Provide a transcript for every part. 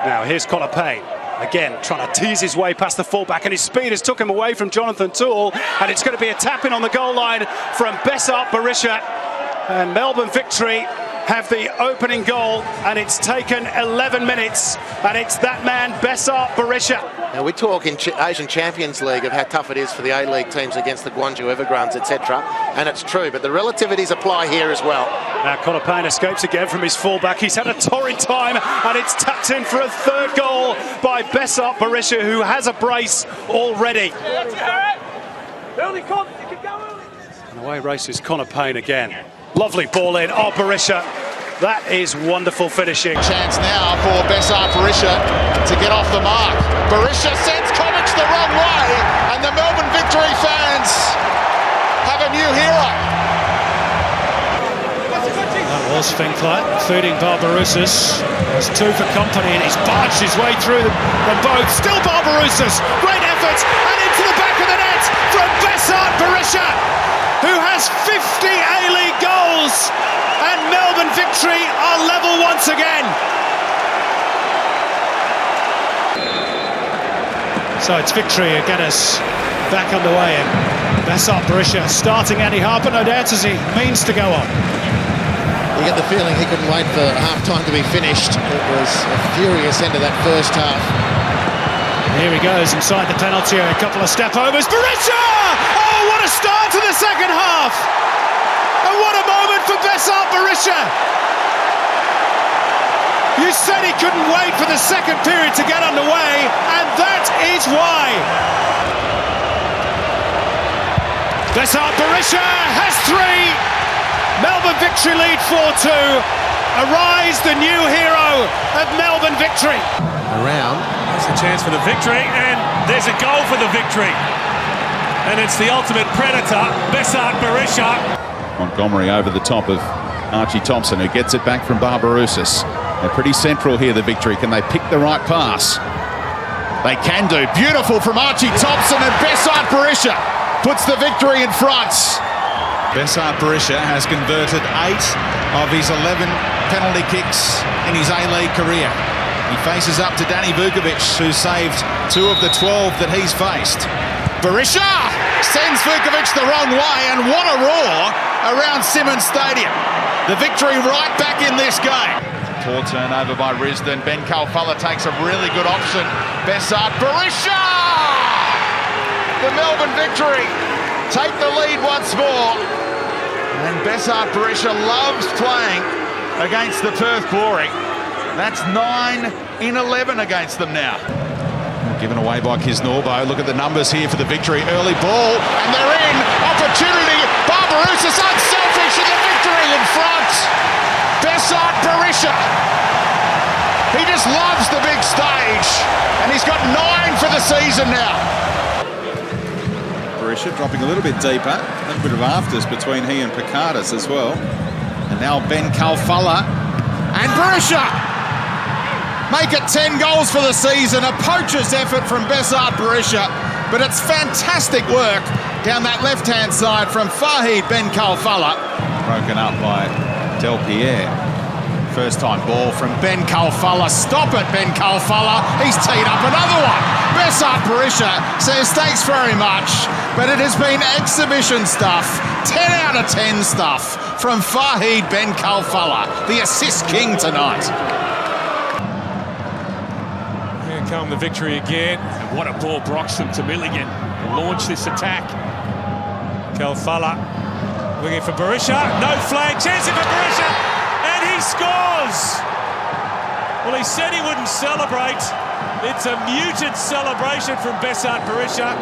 Now here's Connor Payne. Again, trying to tease his way past the fullback, and his speed has took him away from Jonathan Toole, and it's going to be a tap-in on the goal line from Besart Berisha. And Melbourne Victory have the opening goal, and it's taken 11 minutes, and it's that man, Besart Berisha. Now we talk in Asian Champions League of how tough it is for the A-League teams against the Gwangju Evergrandes, etc. And it's true, but the relativities apply here as well. Now Connor Payne escapes again from his fullback. He's had a torrid time, and it's tapped in for a third goal by Besart Berisha, who has a brace already. And away races Connor Payne again. Lovely ball in. Oh, Berisha. That is wonderful finishing. Chance now for Besart Berisha to get off the mark. Berisha sends Kovic the wrong way, and the Melbourne Victory fans have a new hero. That was Finkler feeding Barbarouses. There's two for company, and he's barged his way through them both. Still Barbarouses. Great effort, and into the back of the net from Besart Berisha, who has 50 A-League goals, and Melbourne Victory are level once again. So it's Victory to get us back underway, and Besart Berisha starting Andy Harper, no doubt, as he means to go on. You get the feeling he couldn't wait for half-time to be finished. It was a furious end of that first half. Here he goes inside the penalty area, a couple of step-overs. Berisha! Oh, what a start to the second half! And what a moment for Besart Berisha! You said he couldn't wait for the second period to get underway, and that is why. Besart Berisha has three. Melbourne Victory lead 4-2. Arise, the new hero of Melbourne Victory. Around. There's a chance for the Victory, and there's a goal for the Victory. And it's the ultimate predator, Besart Berisha. Montgomery over the top of Archie Thompson, who gets it back from Barbarouses. They're pretty central here, the Victory. Can they pick the right pass? They can do. Beautiful from Archie Thompson, and Besart Berisha puts the Victory in front. Besart Berisha has converted 8 of his 11 penalty kicks in his A-League career. He faces up to Danny Vukovic, who saved 2 of the 12 that he's faced. Berisha sends Vukovic the wrong way, and what a roar around Simmons Stadium. The Victory right back in this game. Poor turnover by Risdon. Ben Kalfala takes a really good option. Besart Berisha! The Melbourne Victory take the lead once more. And Besart Berisha loves playing against the Perth Glory. That's 9 in 11 against them now. Given away by Kisnorbo. Look at the numbers here for the Victory. Early ball, and they're in. Opportunity. Barbarouses unselfish, and the Victory in front. Besart Berisha. He just loves the big stage, and he's got 9 for the season now. Berisha dropping a little bit deeper. A little bit of afters between he and Picardas as well. And now Ben Kalfala. And Berisha make it 10 goals for the season. A poacher's effort from Besart Berisha, but it's fantastic work down that left-hand side from Fahid Ben Kalfala. Broken up by Del Pierre. First time ball from Ben Kalfala. Stop it, Ben Kalfala. He's teed up another one. Besart Berisha says thanks very much, but it has been exhibition stuff. 10 out of 10 stuff from Fahid Ben Kalfala, the assist king tonight. Here come the Victory again. And what a ball, Broxton to Milligan. Launch this attack. Kalfala looking for Berisha. No flag. Chance for Berisha. And he scores. Well, he said he wouldn't celebrate. It's a muted celebration from Besart Berisha.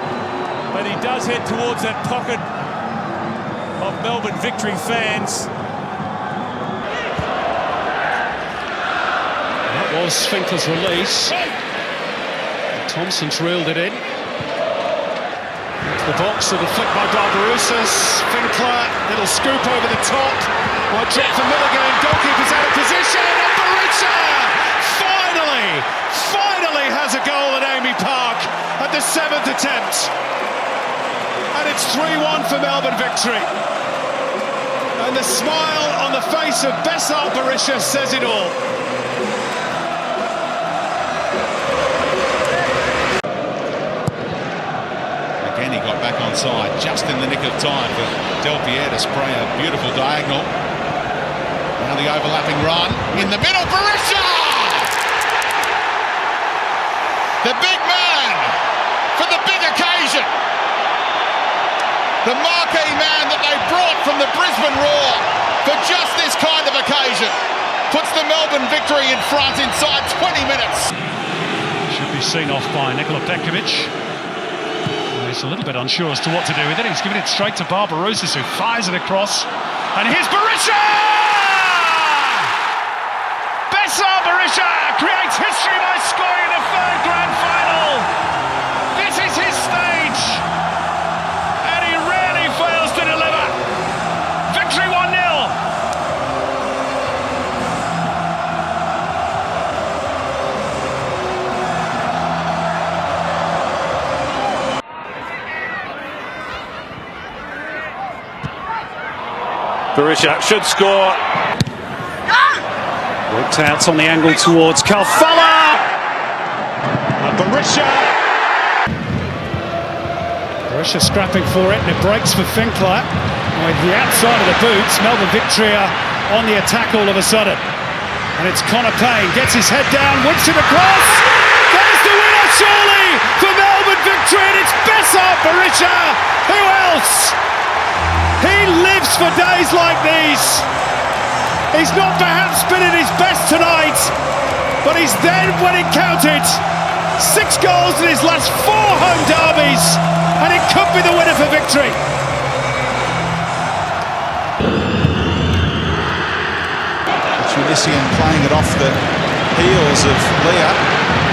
But he does head towards that pocket of Melbourne Victory fans. That was Finkler's release. Thompson's reeled it in. Into the box, little flick by Barbarouses. Finkler, little scoop over the top. Well, drop for Milligan. Goalkeeper's out of position. And Berisha finally has a goal at Amy Park at the 7th attempt. And it's 3-1 for Melbourne Victory. And the smile on the face of Besart Berisha says it all. onside, just in the nick of time for Del Pierre to spray a beautiful diagonal. Now the overlapping run in the middle, Berisha! The big man for the big occasion. The marquee man that they brought from the Brisbane Roar for just this kind of occasion puts the Melbourne Victory in front inside 20 minutes. Should be seen off by Nikola Pekovic. He's a little bit unsure as to what to do with it. He's giving it straight to Barbarouses, who fires it across. And here's Berisha! Besart Berisha creates history by scoring a third grand final. This is his stage. And he really fails to deliver. Victory 1-0. Berisha should score. Worked out on the angle towards Kalfala. Berisha. Berisha scrapping for it, and it breaks for Finkler. With the outside of the boots, Melbourne Victory are on the attack all of a sudden. And it's Connor Payne, gets his head down, whips it across. There's the winner, surely, for Melbourne Victory, and it's Besart Berisha. Who else? He lives for days like these. He's not perhaps been at his best tonight, but he's then when it counted. 6 goals in his last 4 home derbies, and it could be the winner for Victory. Tunisian playing it off the heels of Leah.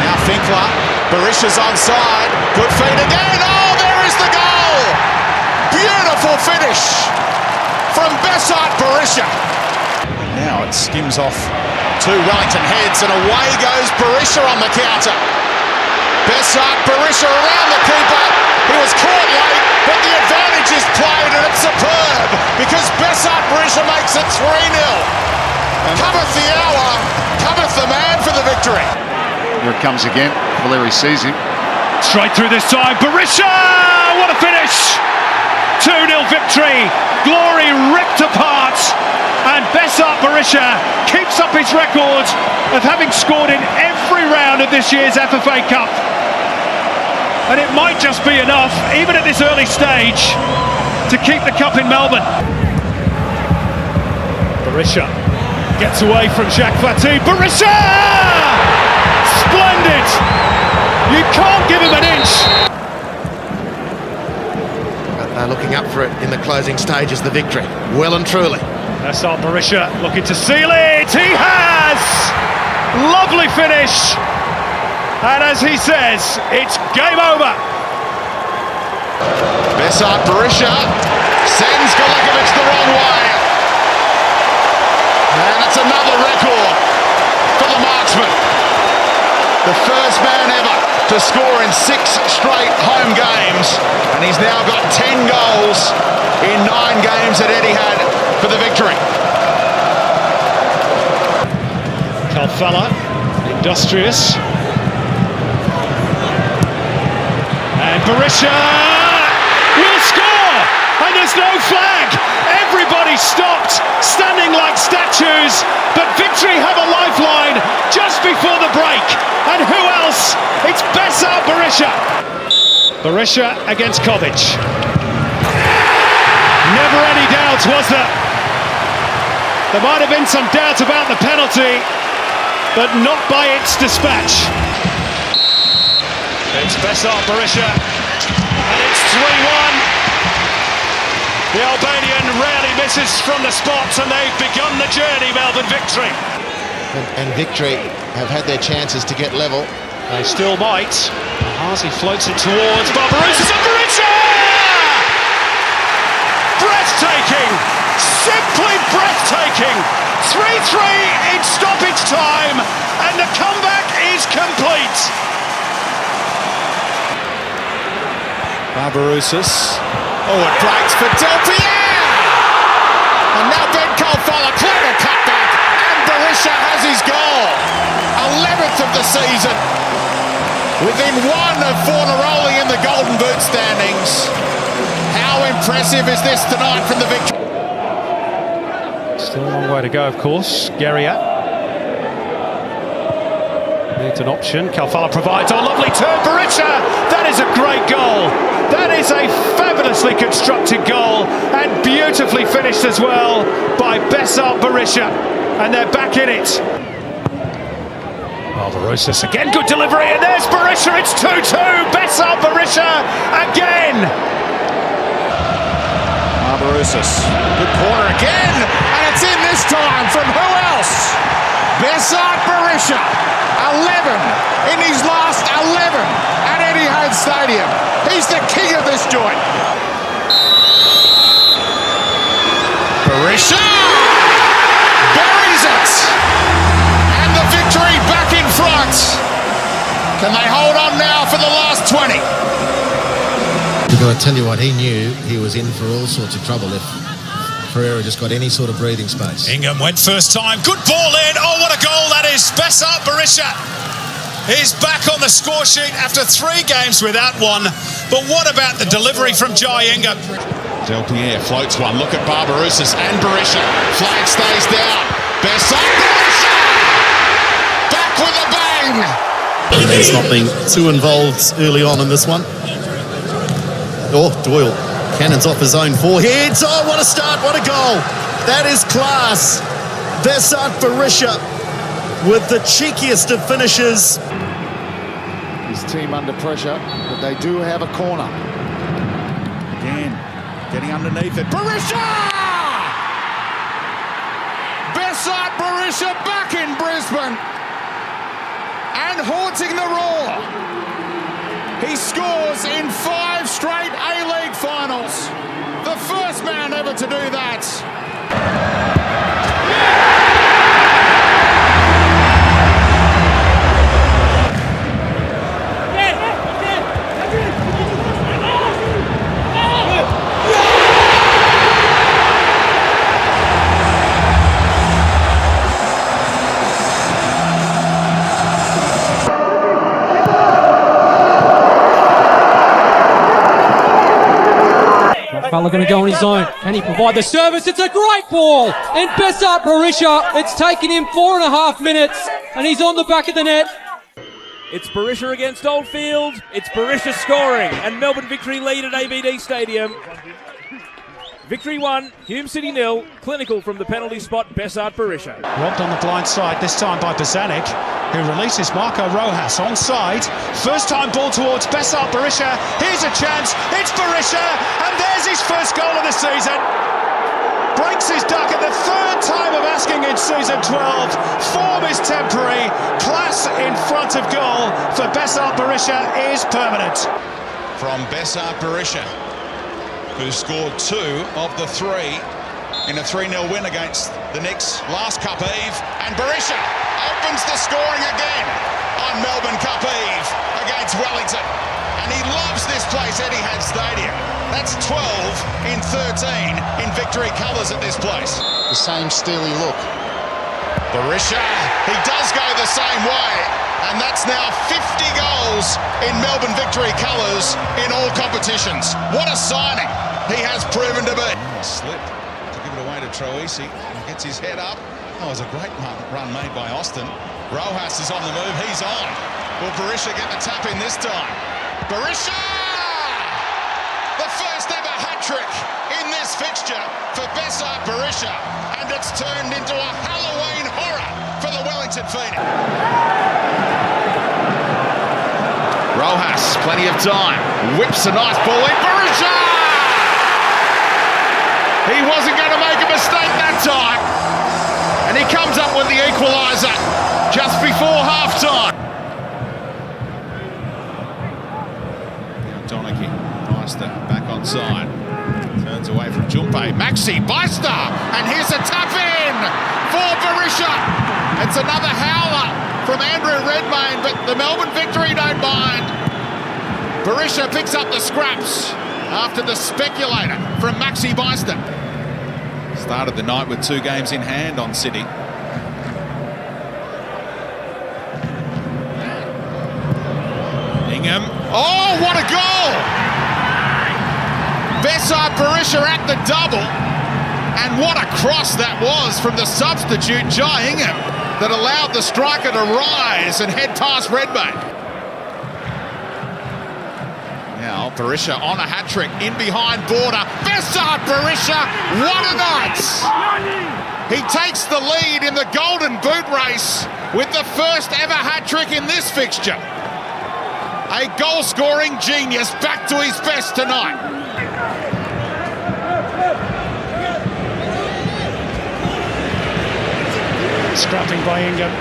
Now Finkler. Berisha's onside. Good feed again. Oh, there is the goal! Beautiful finish from Besart Berisha. And now it skims off 2 Wellington heads, and away goes Berisha on the counter. Besart Berisha around the keeper. He was caught late, but the advantage is played, and it's superb because Besart Berisha makes it 3-0. Cometh the hour, cometh the man for the victory. Here it comes again. Valeri sees him. Straight through this time, Berisha! What a finish! 2-0 victory. Glory ripped apart, and Besart Berisha keeps up his record of having scored in every round of this year's FFA Cup. And it might just be enough, even at this early stage, to keep the cup in Melbourne. Berisha gets away from Jacques Fati. Berisha! Splendid! You can't give him an inch. But they're looking up for it in the closing stages, the victory. Well and truly. Besart Berisha looking to seal it. He has! Lovely finish. And as he says, it's game over. Besart Berisha sends Galekovic the wrong way. And it's another record for the marksman. The first man ever to score in 6 straight home games. And he's now got 10 goals in 9 games at Etihad for the victory. Kalfala, industrious. And Berisha will score! And there's no flag! Everybody stopped, standing like statues, but Victory have a lifeline just before the break. And who else? It's Besart Berisha. Berisha against Kovic. Never any doubt, was there? There might have been some doubt about the penalty, but not by its dispatch. It's Besart Berisha, and it's 3-1. The Albanian rarely misses from the spot, and they've begun the journey, Melbourne Victory. And Victory have had their chances to get level. They still might. Hazi floats it towards Barbarouses, and Berisha! Breathtaking! Simply breathtaking! 3-3 in stoppage time, and the comeback is complete. Barbarouses. Oh, it breaks for Del Pierre! And now Ben Kalfala, clever cutback, and Berisha has his goal. 11th of the season. Within 1 of Fornaroli in the Golden Boot standings. How impressive is this tonight from the victory? Still a long way to go, of course. Guerrier needs an option. Kalfala provides a lovely turn. Berisha! That is a great goal. That is a fabulously constructed goal and beautifully finished as well by Besart Berisha. And they're back in it. Barbarosis again, good delivery, and there's Berisha. It's 2-2. Besart Berisha again. Barbarosis, good corner again, and it's in this time from who else? Besart Berisha, 11 in his last 11 at Etihad Stadium. He's the king of this joint. Berisha buries it, and the victory back in front. Can they hold on now for the last 20? We've got to tell you what, he knew he was in for all sorts of trouble if Pereira just got any sort of breathing space. Ingham went first time, good ball in, oh what a goal that is. Besart Berisha is back on the score sheet after 3 games without one, but what about the delivery from Jai Ingham? Del Pierre floats one, look at Barbarosis and Berisha, flag stays down, Besart Berisha, back with a bang! There's not been too involved early on in this one. Oh, Doyle, cannons off his own forehead. Oh, what a start, what a goal. That is class. Besart Berisha with the cheekiest of finishes. His team under pressure, but they do have a corner. Again, getting underneath it. Berisha! Besart Berisha back in Brisbane and haunting the Roar. He scores in 5 straight A-League finals. The first man ever to do that. Fella going to go on his own. Can he provide the service? It's a great ball. And Besart Berisha, it's taken him 4.5 minutes, and he's on the back of the net. It's Berisha against Oldfield. It's Berisha scoring, and Melbourne victory lead at ABD Stadium. Victory 1, Hume City 0. Clinical from the penalty spot, Besart Berisha. Robbed on the blind side, this time by Bozanic, who releases Marco Rojas onside. First time ball towards Besart Berisha. Here's a chance, it's Berisha, and there's his first goal of the season. Breaks his duck at the 3rd time of asking in season 12. Form is temporary, class in front of goal for Besart Berisha is permanent. From Besart Berisha, who scored 2 of the 3 in a 3-0 win against the Knicks last Cup Eve. And Berisha opens the scoring again on Melbourne Cup Eve against Wellington. And he loves this place, Etihad Stadium. That's 12 in 13 in victory colours at this place. The same steely look. Berisha, he does go the same way. And that's now 50 goals in Melbourne victory colours in all competitions. What a signing he has proven to be. Slip to give it away to Troisi. He gets his head up. That was a great run made by Austin. Rojas is on the move, he's on. Will Berisha get the tap in this time? Berisha! The first ever hat-trick in this fixture for Besart Berisha. And it's turned into a Halloween horror for the Wellington Phoenix. Rojas, plenty of time, whips a nice ball in. Berisha! He wasn't going to make a mistake that time. And he comes up with the equaliser just before half-time. Donaghy, Beister back onside. Turns away from Jumpe. Maxi Beister! And here's a tap-in for Berisha. It's another howler from Andrew Redmayne, but the Melbourne victory don't mind. Berisha picks up the scraps after the speculator from Maxi Beister. Started the night with 2 games in hand on City. Ingham. Oh, what a goal! Besart Berisha at the double. And what a cross that was from the substitute, Jai Ingham, that allowed the striker to rise and head past Redmayne. Now Berisha on a hat-trick, in behind border. Besart Berisha, what a night! He takes the lead in the Golden Boot race with the first ever hat-trick in this fixture. A goal-scoring genius back to his best tonight. Scrapping by Ingham.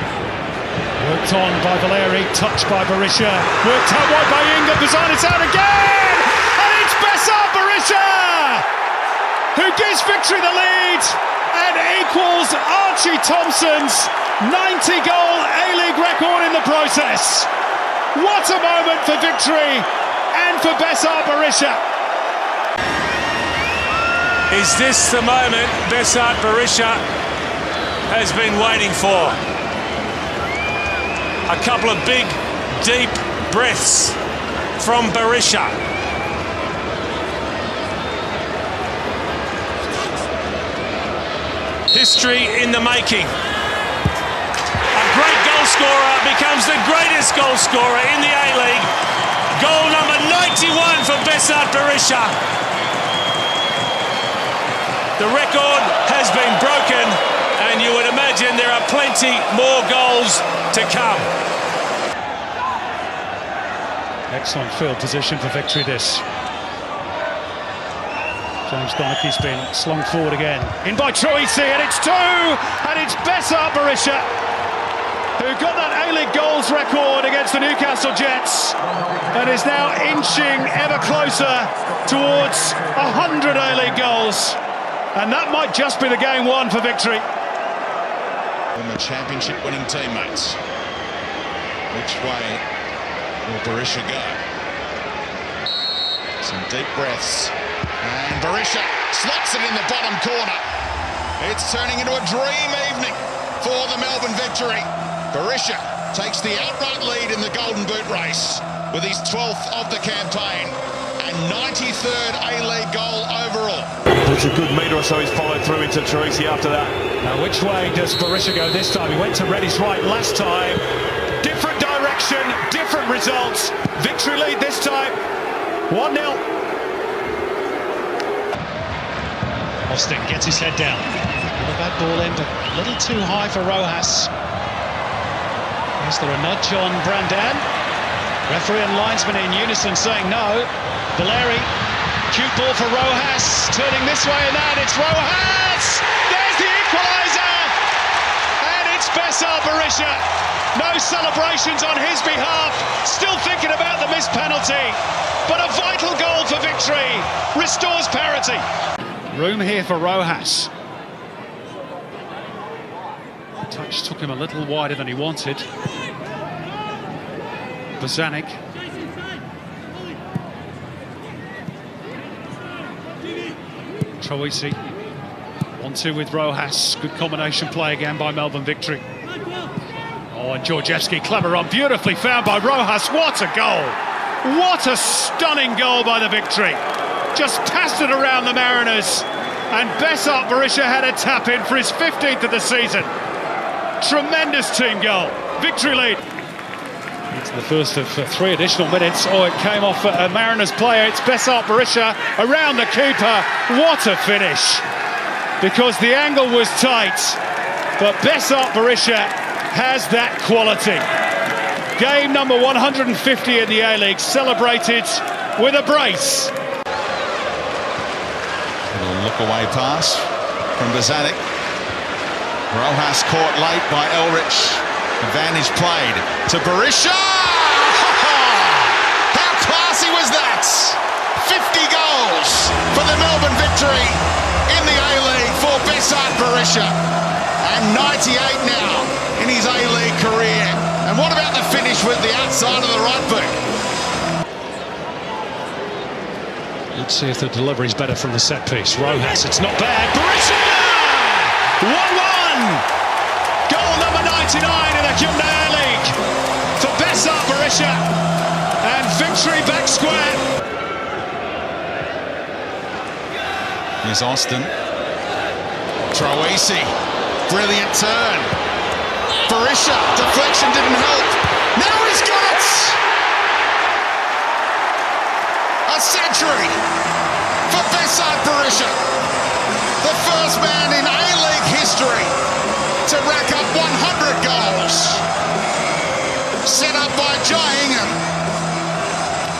Worked on by Valeri, touched by Berisha. Worked out wide by Ingham, Besart it's out again! And it's Besart Berisha who gives Victory the lead and equals Archie Thompson's 90-goal A-League record in the process. What a moment for Victory and for Besart Berisha. Is this the moment Besart Berisha has been waiting for? A couple of big, deep breaths from Berisha. History in the making. A great goal scorer becomes the greatest goal scorer in the A-League. Goal number 91 for Besart Berisha. The record has been broken, and you would imagine there are plenty more goals to come. Excellent field position for Victory this. James Donachie's been slung forward again. In by Troisi, and it's two! And it's Besart Berisha who got that A-League goals record against the Newcastle Jets and is now inching ever closer towards 100 A-League goals. And that might just be the game one for Victory. From the championship winning teammates. Which way will Berisha go? Some deep breaths. And Berisha slots it in the bottom corner. It's turning into a dream evening for the Melbourne Victory. Berisha takes the outright lead in the Golden Boot race with his 12th of the campaign and 93rd A-League goal overall. It's a good metre or so he's followed through into Troisi after that. Now which way does Berisha go this time? He went to Reddy's right last time. Different direction, different results. Victory lead this time. 1-0. Austin gets his head down. With that ball in, but a little too high for Rojas. Is there a nudge on Brandan? Referee and linesman in unison saying no. Valeri, cute ball for Rojas, turning this way and that. It's Rojas! There's the equaliser! And it's Besart Berisha. No celebrations on his behalf. Still thinking about the missed penalty. But a vital goal for Victory. Restores parity. Room here for Rojas. Touch took him a little wider than he wanted. Bozanic. Troisi. 1-2 with Rojas. Good combination play again by Melbourne Victory. Oh, and Georgievski, clever run, beautifully found by Rojas. What a goal! What a stunning goal by the Victory. Just passed it around the Mariners. And Besart Berisha had a tap in for his 15th of the season. Tremendous team goal. Victory lead. It's the first of 3 additional minutes. Oh, it came off a Mariners player. It's Besart Berisha around the keeper. What a finish. Because the angle was tight. But Besart Berisha has that quality. Game number 150 in the A-League, celebrated with a brace. Little look away pass from Bozanic. Rojas caught late by Elrich. Advantage played to Berisha. How classy was that? 50 goals for the Melbourne Victory in the A-League for Besart Berisha. And 98 now in his A-League career. And what about the finish with the outside of the right boot? Let's see if the delivery's better from the set piece. Rojas, it's not bad. Berisha! 1-1! Goal number 99 in the Hyundai A-League for Besart Berisha. And Victory back square. Here's Austin. Troisi. Brilliant turn. Berisha. Deflection didn't help. Now he's got it! A century for Besart Berisha. The first man in A-League history to rack up 100 goals. Set up by Jai Ingham.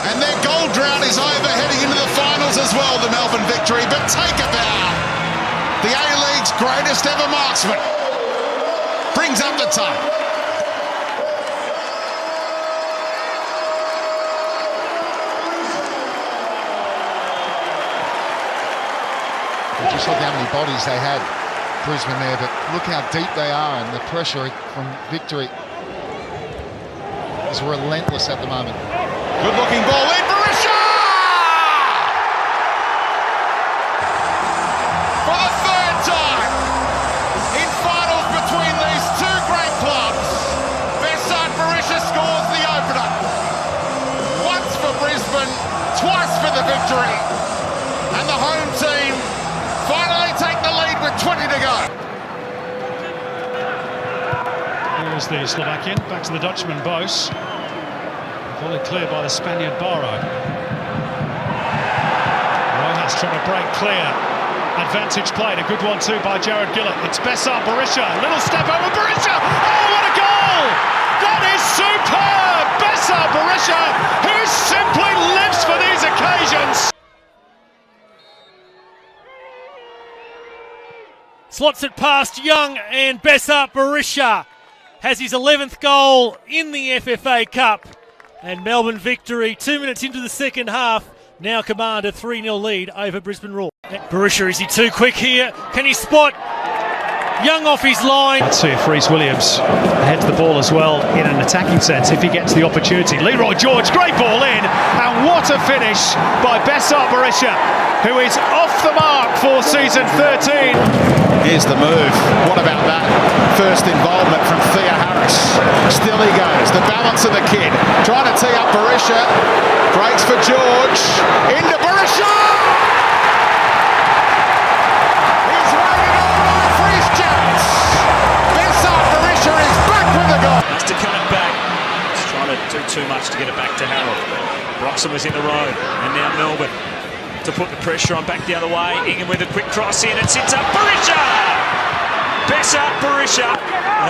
And their goal drought is over, heading into the finals as well, the Melbourne Victory. But take a bow. The A-League's greatest ever marksman brings up the tongue. Just look how many bodies they had, Brisbane there, but look how deep they are, and the pressure from Victory is relentless at the moment. Good looking ball in, Berisha! For the third time in finals between these two great clubs, Besart Berisha scores the opener. Once for Brisbane, twice for the Victory. And the home team finally take the lead with 20 to go. Here's the Slovakian, back to the Dutchman, Bose. Volley clear by the Spaniard, Barrow. Rojas trying to break clear. Advantage played, a good one too by Jared Gillett. It's Besart Berisha, little step over Berisha. Oh, what a goal! That is superb! Besart Berisha, who simply lives for these occasions. Slots it past Young, and Besart Berisha has his 11th goal in the FFA Cup. And Melbourne Victory, 2 minutes into the second half, now command a 3-0 lead over Brisbane Roar. Berisha, is he too quick here? Can he spot Young off his line? Let's see if Reece Williams heads the ball as well in an attacking sense if he gets the opportunity. Leroy George, great ball in, and what a finish by Besart Berisha, who is off the mark for season 13. Here's the move. What about that first involvement from Thea Harris? Still he goes. The balance of the kid. Trying to tee up Berisha. Breaks for George. Into Berisha! He's waiting all night for his chance. Besart Berisha is back with the goal. Has to cut it back. He's trying to do too much to get it back to Harold. Broxham was in the road. And now Melbourne to put the pressure on back the other way. Ingham with a quick cross in. It sits up Berisha! Besart Berisha.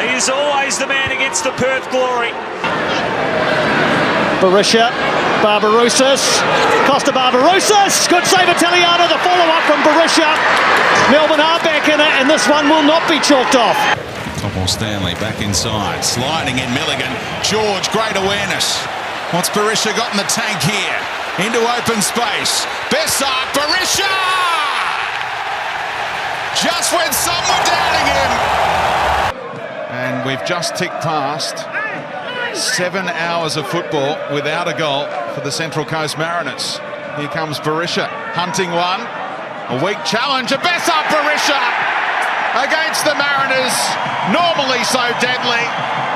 He's always the man against the Perth Glory. Berisha, Barbarouses, Costa Barbarouses, good save Italiano, the follow-up from Berisha. Melbourne are back in it, and this one will not be chalked off. Topple Stanley back inside, sliding in Milligan. George, great awareness. What's Berisha got in the tank here? Into open space. Besart Berisha! Just when some were doubting him. And we've just ticked past 7 hours of football without a goal for the Central Coast Mariners. Here comes Berisha, hunting one. A weak challenge of Besart Berisha against the Mariners. Normally so deadly.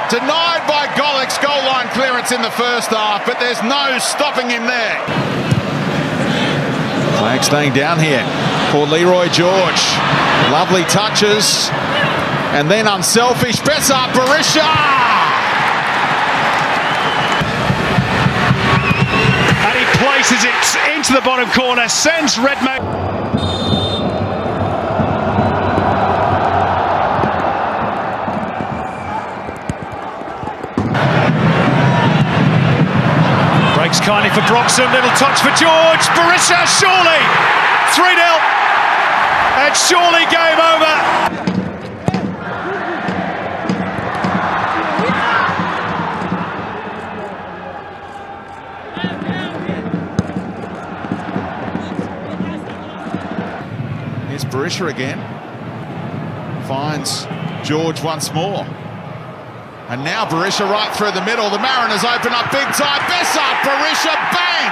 Denied by Golick's goal line clearance in the first half, but there's no stopping him there. Flag staying down here for Leroy George. Lovely touches. And then unselfish Besart Berisha. And he places it into the bottom corner, sends Redmayne. Breaks kindly for Broxham, little touch for George. Berisha, surely 3-0, and surely game over. Here's Berisha again. Finds George once more. And now Berisha right through the middle. The Mariners open up big time. Besart Berisha, bang!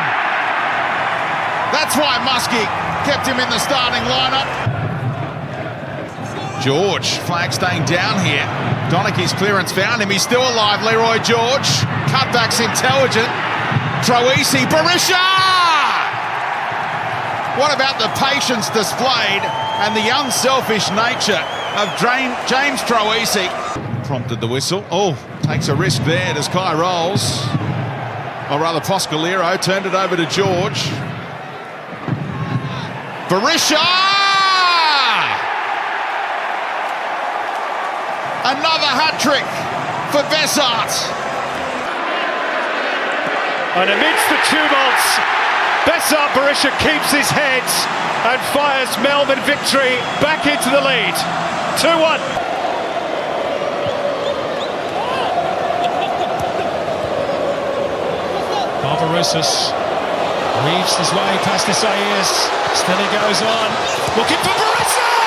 That's why Muskie kept him in the starting lineup. George, flag staying down here. Donaghy's clearance found him. He's still alive, Leroy George. Cutback's intelligent. Troisi, Berisha! What about the patience displayed and the unselfish nature of James Troisi? Prompted the whistle. Oh, takes a risk there as Kai rolls. Or rather, Poscalero turned it over to George. Berisha! Another hat-trick for Besart. And amidst the tumults, Besart Berisha keeps his head and fires Melbourne Victory back into the lead. 2-1. Barbarouses weaves his way past Isaias. Still he goes on. Looking for Berisha!